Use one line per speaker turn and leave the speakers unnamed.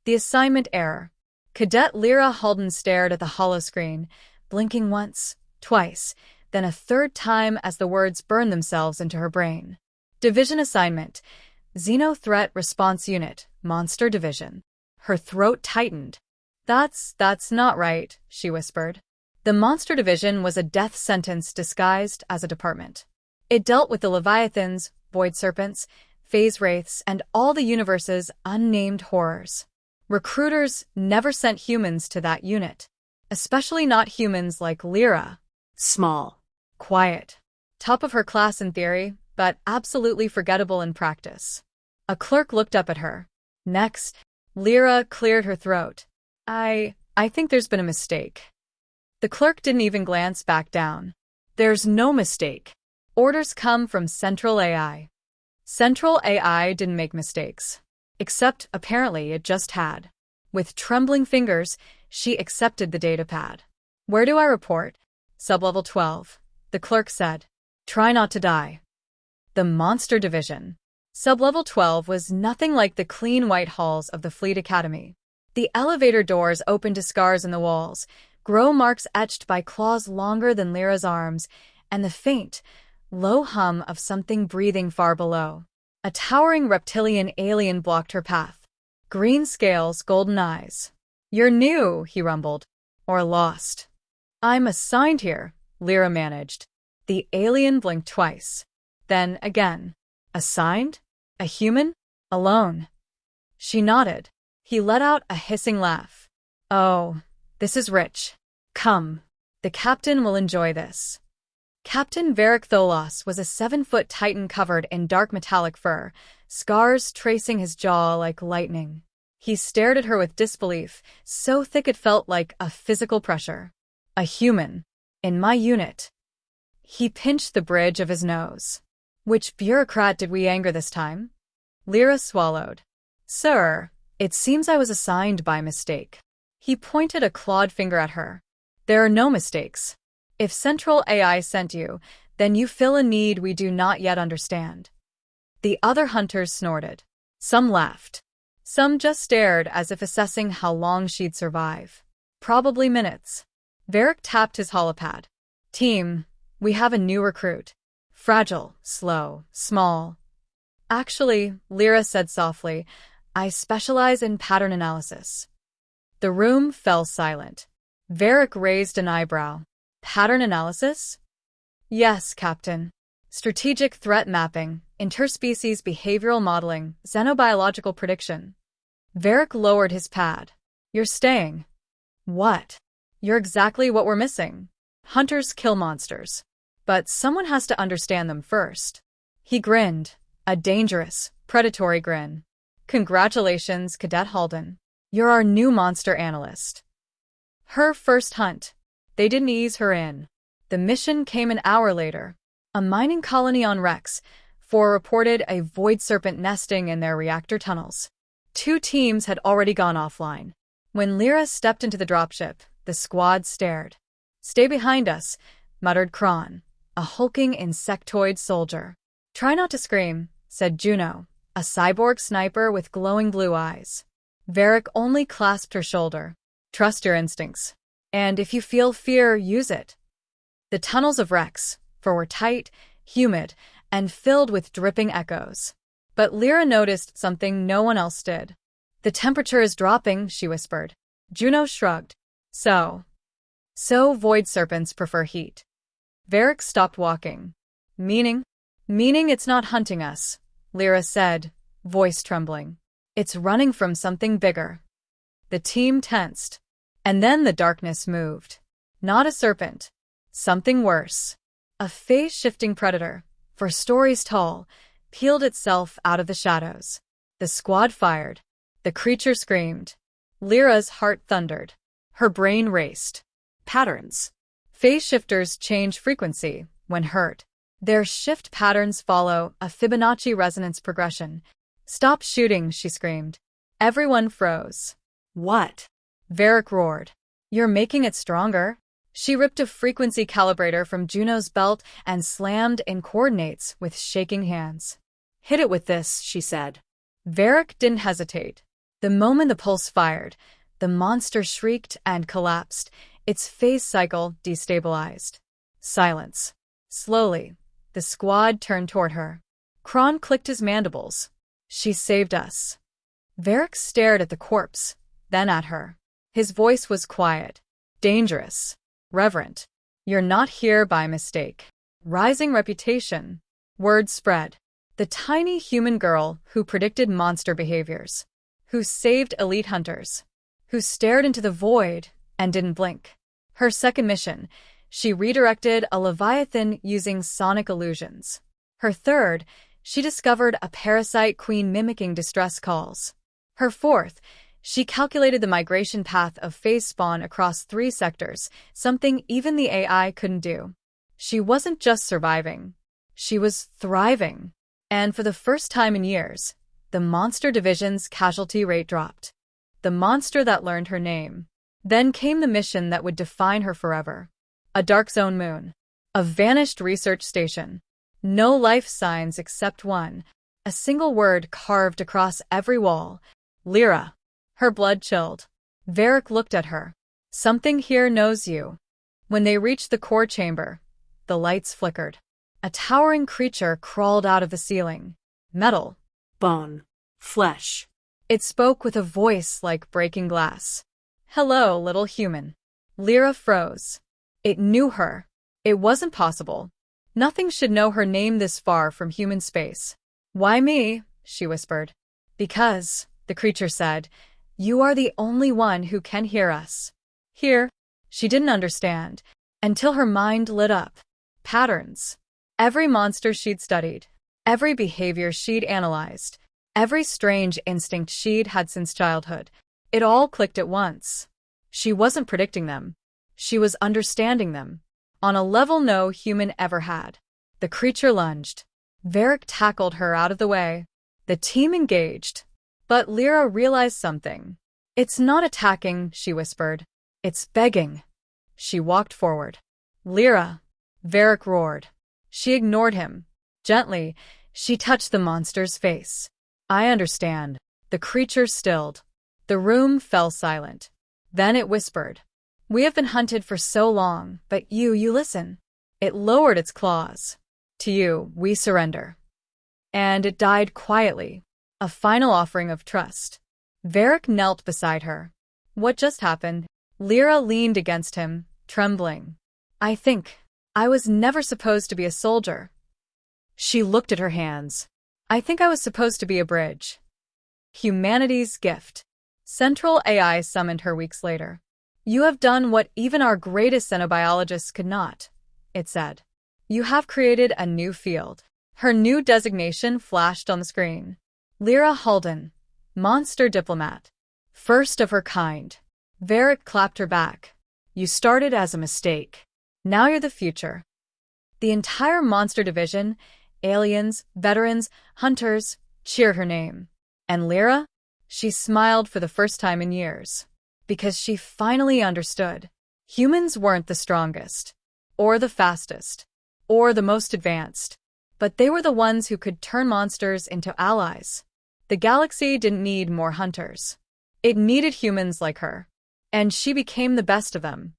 The assignment error. Cadet Lyra Halden stared at the holoscreen, blinking once, twice, then a third time as the words burned themselves into her brain. Division assignment. Xeno Threat Response Unit, Monster Division. Her throat tightened. That's not right, she whispered. The Monster Division was a death sentence disguised as a department. It dealt with the Leviathans, Void Serpents, Phase Wraiths, and all the universe's unnamed horrors. Recruiters never sent humans to that unit, especially not humans like Lyra.
Small.
Quiet. Top of her class in theory, but absolutely forgettable in practice. A clerk looked up at her. Next, Lyra cleared her throat. I think there's been a mistake. The clerk didn't even glance back down. There's no mistake. Orders come from Central AI. Central AI didn't make mistakes. Except, apparently, it just had. With trembling fingers, she accepted the datapad. Where do I report? Sublevel 12. The clerk said. Try not to die. The Monster Division. Sublevel 12 was nothing like the clean white halls of the Fleet Academy. The elevator doors opened to scars in the walls, grow marks etched by claws longer than Lyra's arms, and the faint, low hum of something breathing far below. A towering reptilian alien blocked her path. Green scales, golden eyes. You're new, he rumbled. Or lost. I'm assigned here, Lyra managed. The alien blinked twice. Then again. Assigned? A human? Alone? She nodded. He let out a hissing laugh. Oh, this is rich. Come. The captain will enjoy this. Captain Varric Tholos was a 7-foot titan covered in dark metallic fur, scars tracing his jaw like lightning. He stared at her with disbelief, so thick it felt like a physical pressure. A human. In my unit. He pinched the bridge of his nose. Which bureaucrat did we anger this time? Lyra swallowed. Sir, it seems I was assigned by mistake. He pointed a clawed finger at her. There are no mistakes. If Central AI sent you, then you fill a need we do not yet understand. The other hunters snorted. Some laughed. Some just stared as if assessing how long she'd survive. Probably minutes. Varric tapped his holopad. Team, we have a new recruit. Fragile, slow, small. Actually, Lyra said softly, I specialize in pattern analysis. The room fell silent. Varric raised an eyebrow. Pattern analysis? Yes, Captain. Strategic threat mapping, interspecies behavioral modeling, xenobiological prediction. Varric lowered his pad. You're staying. What? You're exactly what we're missing. Hunters kill monsters. But someone has to understand them first. He grinned, a dangerous, predatory grin. Congratulations, Cadet Halden. You're our new monster analyst. Her first hunt. They didn't ease her in. The mission came an hour later. A mining colony on Rex. 4 reported a void serpent nesting in their reactor tunnels. 2 teams had already gone offline. When Lyra stepped into the dropship, the squad stared. Stay behind us, muttered Kron, a hulking insectoid soldier. Try not to scream, said Juno, a cyborg sniper with glowing blue eyes. Varric only clasped her shoulder. Trust your instincts. And if you feel fear, use it. The tunnels of Rex, for were tight, humid, and filled with dripping echoes. But Lyra noticed something no one else did. The temperature is dropping, she whispered. Juno shrugged. So void serpents prefer heat. Varric stopped walking. Meaning it's not hunting us, Lyra said, voice trembling. It's running from something bigger. The team tensed. And then the darkness moved. Not a serpent. Something worse. A phase-shifting predator, for stories tall, peeled itself out of the shadows. The squad fired. The creature screamed. Lyra's heart thundered. Her brain raced. Patterns. Phase shifters change frequency when hurt. Their shift patterns follow a Fibonacci resonance progression. Stop shooting, she screamed. Everyone froze. What? Varric roared. You're making it stronger. She ripped a frequency calibrator from Juno's belt and slammed in coordinates with shaking hands. Hit it with this, she said. Varric didn't hesitate. The moment the pulse fired, the monster shrieked and collapsed, its phase cycle destabilized. Silence. Slowly, the squad turned toward her. Kron clicked his mandibles. She saved us. Varric stared at the corpse, then at her. His voice was quiet, dangerous, reverent. You're not here by mistake. Rising reputation. Word spread. The tiny human girl who predicted monster behaviors, who saved elite hunters, who stared into the void and didn't blink. Her second mission, she redirected a Leviathan using sonic illusions. Her third, she discovered a parasite queen mimicking distress calls. Her fourth, she calculated the migration path of phase spawn across 3 sectors, something even the AI couldn't do. She wasn't just surviving. She was thriving. And for the first time in years, the Monster Division's casualty rate dropped. The monster that learned her name. Then came the mission that would define her forever. A dark zone moon. A vanished research station. No life signs except one. A single word carved across every wall. Lyra. Her blood chilled. Varric looked at her. Something here knows you. When they reached the core chamber, the lights flickered. A towering creature crawled out of the ceiling. Metal.
Bone. Flesh.
It spoke with a voice like breaking glass. Hello, little human. Lyra froze. It knew her. It wasn't possible. Nothing should know her name this far from human space. Why me? She whispered. Because, the creature said, you are the only one who can hear us. Hear? She didn't understand, until her mind lit up. Patterns. Every monster she'd studied, every behavior she'd analyzed, every strange instinct she'd had since childhood, it all clicked at once. She wasn't predicting them. She was understanding them, on a level no human ever had. The creature lunged. Varric tackled her out of the way. The team engaged. But Lyra realized something. It's not attacking, she whispered. It's begging. She walked forward. Lyra. Varric roared. She ignored him. Gently, she touched the monster's face. I understand. The creature stilled. The room fell silent. Then it whispered. We have been hunted for so long, but you listen. It lowered its claws. To you, we surrender. And it died quietly. A final offering of trust. Varric knelt beside her. What just happened? Lyra leaned against him, trembling. I think I was never supposed to be a soldier. She looked at her hands. I think I was supposed to be a bridge. Humanity's gift. Central AI summoned her weeks later. You have done what even our greatest xenobiologists could not, it said. You have created a new field. Her new designation flashed on the screen. Lyra Halden, Monster Diplomat. First of her kind. Varric clapped her back. You started as a mistake. Now you're the future. The entire Monster Division, aliens, veterans, hunters, cheered her name. And Lyra? She smiled for the first time in years. Because she finally understood. Humans weren't the strongest, or the fastest, or the most advanced. But they were the ones who could turn monsters into allies. The galaxy didn't need more hunters. It needed humans like her. And she became the best of them.